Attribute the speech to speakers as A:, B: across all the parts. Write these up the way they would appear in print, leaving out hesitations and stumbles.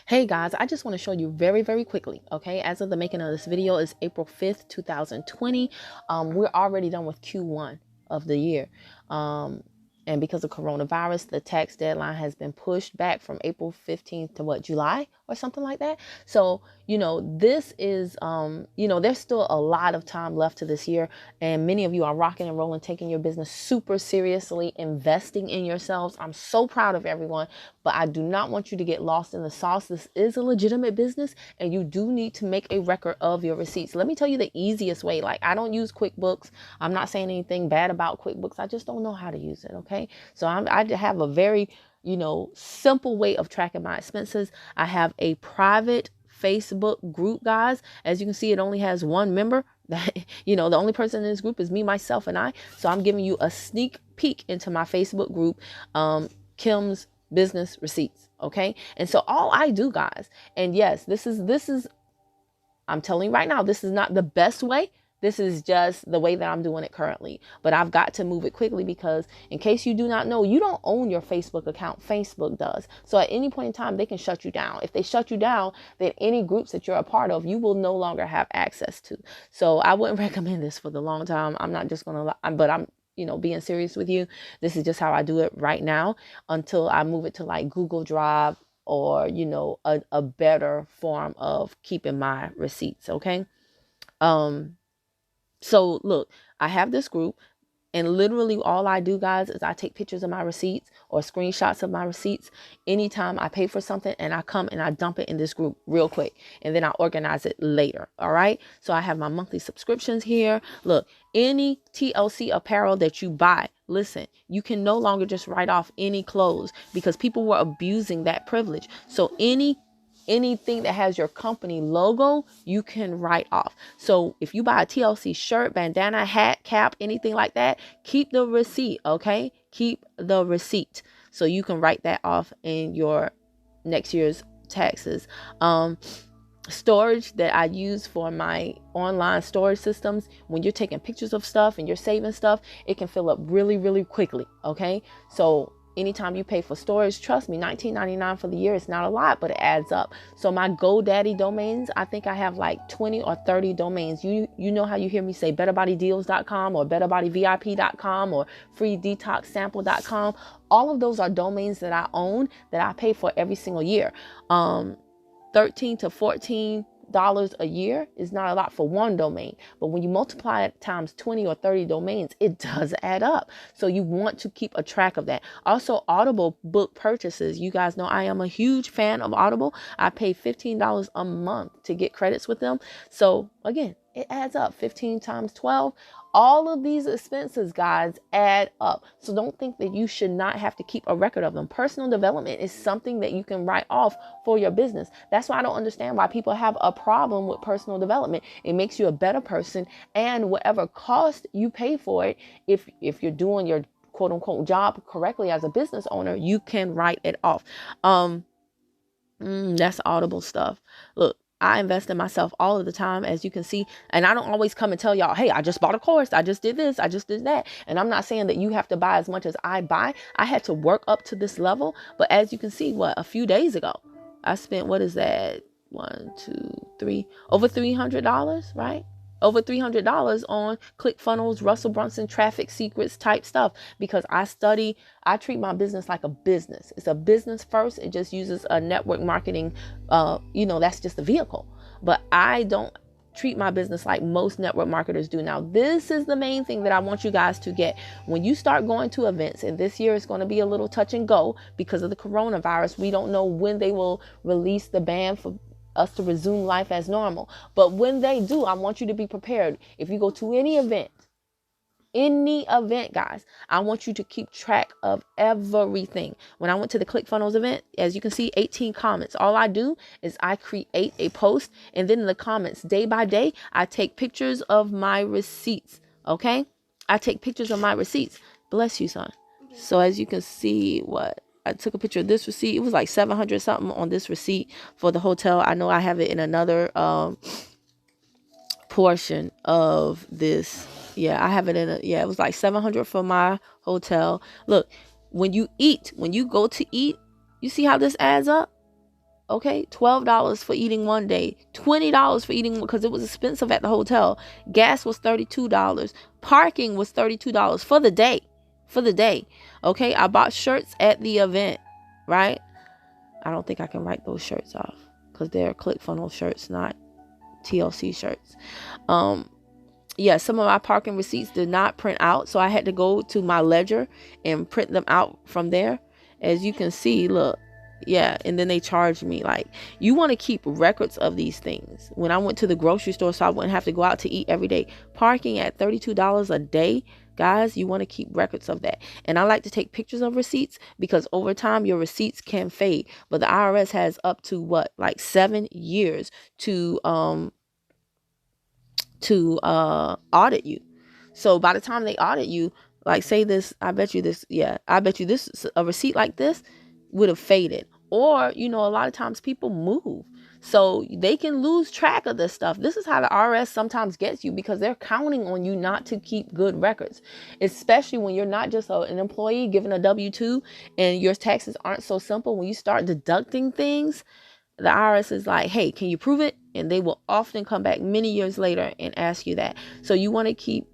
A: Hey guys, I just want to show you very, very quickly, okay? As of the making of this video is April 5th, 2020. We're already done with Q1 of the year. And because of coronavirus, the tax deadline has been pushed back from April 15th to July or something like that. So, this is, there's still a lot of time left to this year. And many of you are rocking and rolling, taking your business super seriously, investing in yourselves. I'm so proud of everyone, but I do not want you to get lost in the sauce. This is a legitimate business and you do need to make a record of your receipts. Let me tell you the easiest way. Like, I don't use QuickBooks. I'm not saying anything bad about QuickBooks. I just don't know how to use it. Okay. So I have a very, simple way of tracking my expenses. I have a private Facebook group, guys. As you can see, it only has one member. That, the only person in this group is me, myself, and I. So I'm giving you a sneak peek into my Facebook group, Kim's Business Receipts. Okay. And so all I do, guys, and yes, this is, I'm telling you right now, this is not the best way. This is just the way that I'm doing it currently, but I've got to move it quickly because in case you do not know, you don't own your Facebook account. Facebook does. So at any point in time, they can shut you down. If they shut you down, then any groups that you're a part of, you will no longer have access to. So I wouldn't recommend this for the long time. I'm not just going to, but I'm, being serious with you. This is just how I do it right now until I move it to like Google Drive or, a better form of keeping my receipts. Okay. So look, I have this group and literally all I do, guys, is I take pictures of my receipts or screenshots of my receipts anytime I pay for something, and I come and I dump it in this group real quick and then I organize it later. All right. So I have my monthly subscriptions here. Look, any TLC apparel that you buy, listen, you can no longer just write off any clothes because people were abusing that privilege. So anything that has your company logo, you can write off. So if you buy a TLC shirt, bandana, hat, cap, anything like that, keep the receipt. Okay. Keep the receipt so you can write that off in your next year's taxes. Storage that I use for my online storage systems, when you're taking pictures of stuff and you're saving stuff, it can fill up really, really quickly. Okay. So anytime you pay for storage, trust me, $19.99 for the year is not a lot, but it adds up. So my GoDaddy domains, I think I have like 20 or 30 domains. You know how you hear me say betterbodydeals.com or betterbodyvip.com or freedetoxsample.com. All of those are domains that I own that I pay for every single year. $13 to $14 a year is not a lot for one domain, but when you multiply it times 20 or 30 domains, it does add up. So you want to keep a track of that. Also, Audible book purchases. You guys know I am a huge fan of Audible. I pay $15 a month to get credits with them. So again, it adds up. 15 times 12. All of these expenses, guys, add up. So don't think that you should not have to keep a record of them. Personal development is something that you can write off for your business. That's why I don't understand why people have a problem with personal development. It makes you a better person, and whatever cost you pay for it, if you're doing your quote unquote job correctly as a business owner, you can write it off. That's Audible stuff. Look, I invest in myself all of the time, as you can see, and I don't always come and tell y'all, hey, I just bought a course. I just did this. I just did that. And I'm not saying that you have to buy as much as I buy. I had to work up to this level. But as you can see, a few days ago, I spent, what is that? Over $300, right? Over $300 on ClickFunnels, Russell Brunson, traffic secrets type stuff, because I treat my business like a business. It's a business first. It just uses a network marketing, that's just a vehicle. But I don't treat my business like most network marketers do. Now, this is the main thing that I want you guys to get. When you start going to events, and this year is going to be a little touch and go because of the coronavirus, we don't know when they will release the ban for us to resume life as normal. But when they do, I want you to be prepared. If you go to any event, guys, I want you to keep track of everything. When I went to the ClickFunnels event, as you can see, 18 comments. All I do is I create a post, and then in the comments, day by day, I take pictures of my receipts. Okay? I take pictures of my receipts. Bless you, son. So as you can see, I took a picture of this receipt. It was like 700 something on this receipt for the hotel. I know I have it in another portion of this. Yeah, I have it it was like 700 for my hotel. Look, when you go to eat, you see how this adds up? Okay, $12 for eating one day, $20 for eating because it was expensive at the hotel. Gas was $32. Parking was $32 for the day. For the day. Okay, I bought shirts at the event, right? I don't think I can write those shirts off because they're ClickFunnels shirts, not TLC shirts. Yeah, some of my parking receipts did not print out, so I had to go to my ledger and print them out from there. As you can see, look, yeah, and then they charged me. Like, you want to keep records of these things. When I went to the grocery store so I wouldn't have to go out to eat every day, parking at $32 a day, guys, you want to keep records of that. And I like to take pictures of receipts because over time your receipts can fade, but the IRS has up to what, like 7 years to audit you. So by the time they audit you, like say this, I bet you this, a receipt like this would have faded. Or, a lot of times people move. So they can lose track of this stuff. This is how the IRS sometimes gets you because they're counting on you not to keep good records, especially when you're not just an employee given a W-2 and your taxes aren't so simple. When you start deducting things, the IRS is like, hey, can you prove it? And they will often come back many years later and ask you that. So you want to keep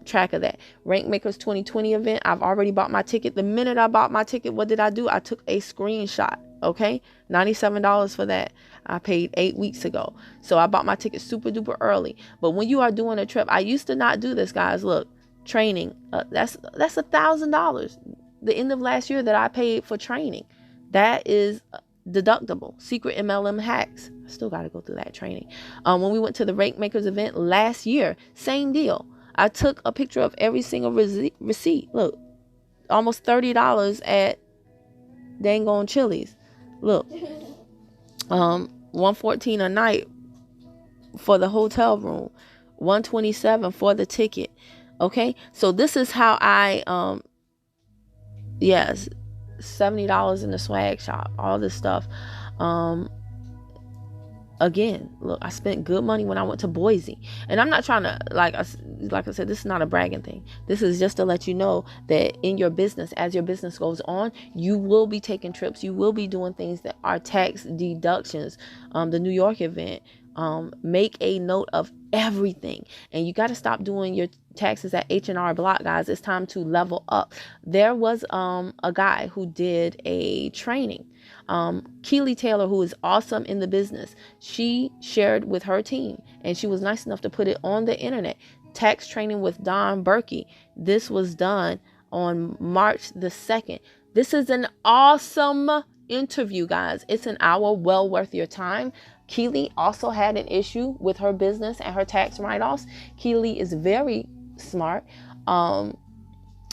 A: track of that. Rankmakers 2020 event, I've already bought my ticket. The minute I bought my ticket, what did I do? I took a screenshot. Okay, $97 for that. I paid 8 weeks ago. So I bought my ticket super duper early. But when you are doing a trip, I used to not do this, guys. Look, training, that's $1,000. The end of last year that I paid for training, that is deductible. Secret MLM hacks. I still got to go through that training. When we went to the Rankmakers event last year, same deal. I took a picture of every single receipt. Look, almost $30 at dang on Chili's. Look, $114 a night for the hotel room, $127 for the ticket. Okay, so this is how I yes, $70 in the swag shop, all this stuff. Again, look, I spent good money when I went to Boise, and I'm not trying to, like I said, this is not a bragging thing. This is just to let you know that in your business, as your business goes on, you will be taking trips. You will be doing things that are tax deductions. The New York event, make a note of everything, and you got to stop doing your taxes at H&R Block, guys. It's time to level up. There was a guy who did a training. Keely Taylor, who is awesome in the business, she shared with her team, and she was nice enough to put it on the internet. Tax training with Don Berkey. This was done on March the 2nd. This is an awesome interview, guys. It's an hour well worth your time. Keely also had an issue with her business and her tax write-offs. Keely is very smart.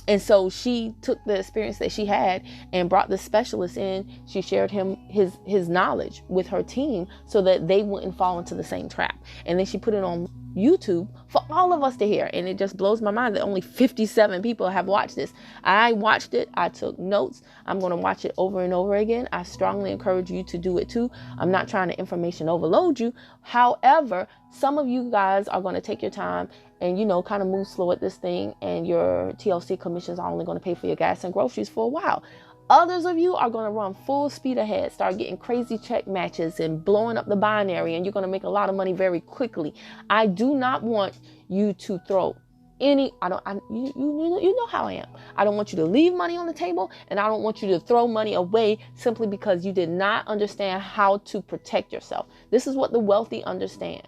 A: And so she took the experience that she had and brought the specialist in. She shared his knowledge with her team so that they wouldn't fall into the same trap. And then she put it on YouTube for all of us to hear. And it just blows my mind that only 57 people have watched this. I watched it. I took notes. I'm going to watch it over and over again. I strongly encourage you to do it too. I'm not trying to information overload you. However, some of you guys are going to take your time and, kind of move slow at this thing, and your TLC commissions are only going to pay for your gas and groceries for a while. Others of you are going to run full speed ahead, start getting crazy check matches and blowing up the binary, and you're going to make a lot of money very quickly. I do not want you to throw you know how I am. I don't want you to leave money on the table, and I don't want you to throw money away simply because you did not understand how to protect yourself. This is what the wealthy understand.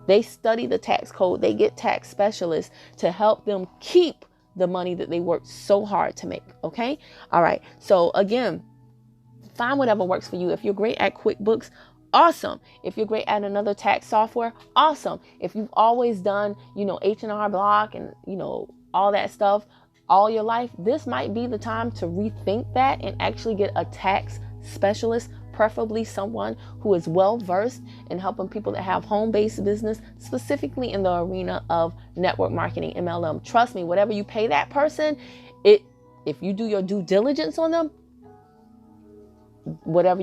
A: They study the tax code. They get tax specialists to help them keep the money that they worked so hard to make. Okay. All right. So again, find whatever works for you. If you're great at QuickBooks, awesome. If you're great at another tax software, awesome. If you've always done, H&R Block and, all that stuff all your life, this might be the time to rethink that and actually get a tax specialist, preferably someone who is well-versed in helping people that have home-based business, specifically in the arena of network marketing, MLM. Trust me, whatever you pay that person, if you do your due diligence on them, whatever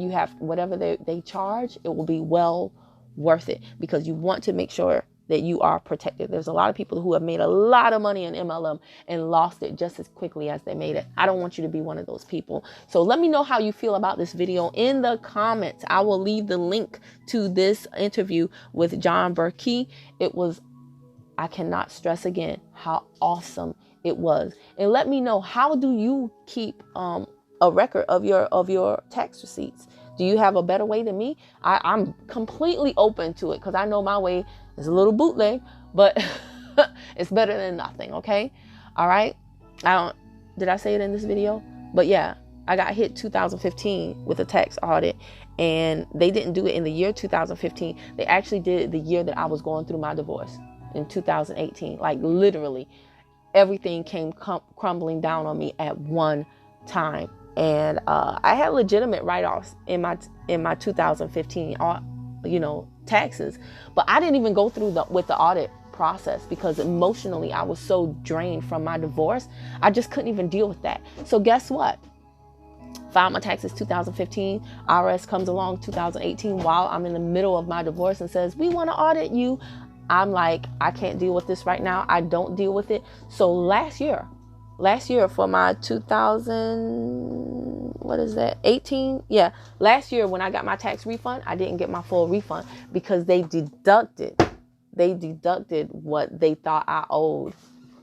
A: they charge, it will be well worth it, because you want to make sure that you are protected. There's a lot of people who have made a lot of money in MLM and lost it just as quickly as they made it. I don't want you to be one of those people. So let me know how you feel about this video in the comments. I will leave the link to this interview with John Berkey. I cannot stress again how awesome it was. And let me know, how do you keep a record of your tax receipts? Do you have a better way than me? I'm completely open to it, because I know my way is a little bootleg, but it's better than nothing, okay? All right? Did I say it in this video? But yeah, I got hit 2015 with a tax audit, and they didn't do it in the year 2015. They actually did it the year that I was going through my divorce in 2018. Like literally everything came crumbling down on me at one time. And I had legitimate write-offs in my 2015 taxes, but I didn't even go through with the audit process, because emotionally I was so drained from my divorce. I just couldn't even deal with that. So guess what? Filed my taxes 2015. IRS comes along 2018 while I'm in the middle of my divorce and says, we want to audit you. I'm like, I can't deal with this right now. I don't deal with it. So last year for my 18? Yeah. Last year when I got my tax refund, I didn't get my full refund because they deducted what they thought I owed,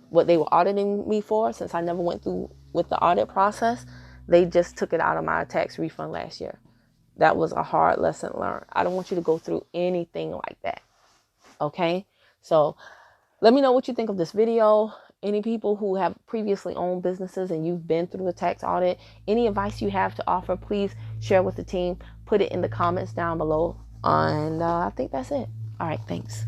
A: what they were auditing me for. Since I never went through with the audit process, they just took it out of my tax refund last year. That was a hard lesson learned. I don't want you to go through anything like that. Okay, so let me know what you think of this video. Any people who have previously owned businesses and you've been through a tax audit, any advice you have to offer, please share with the team. Put it in the comments down below. And I think that's it. All right, thanks.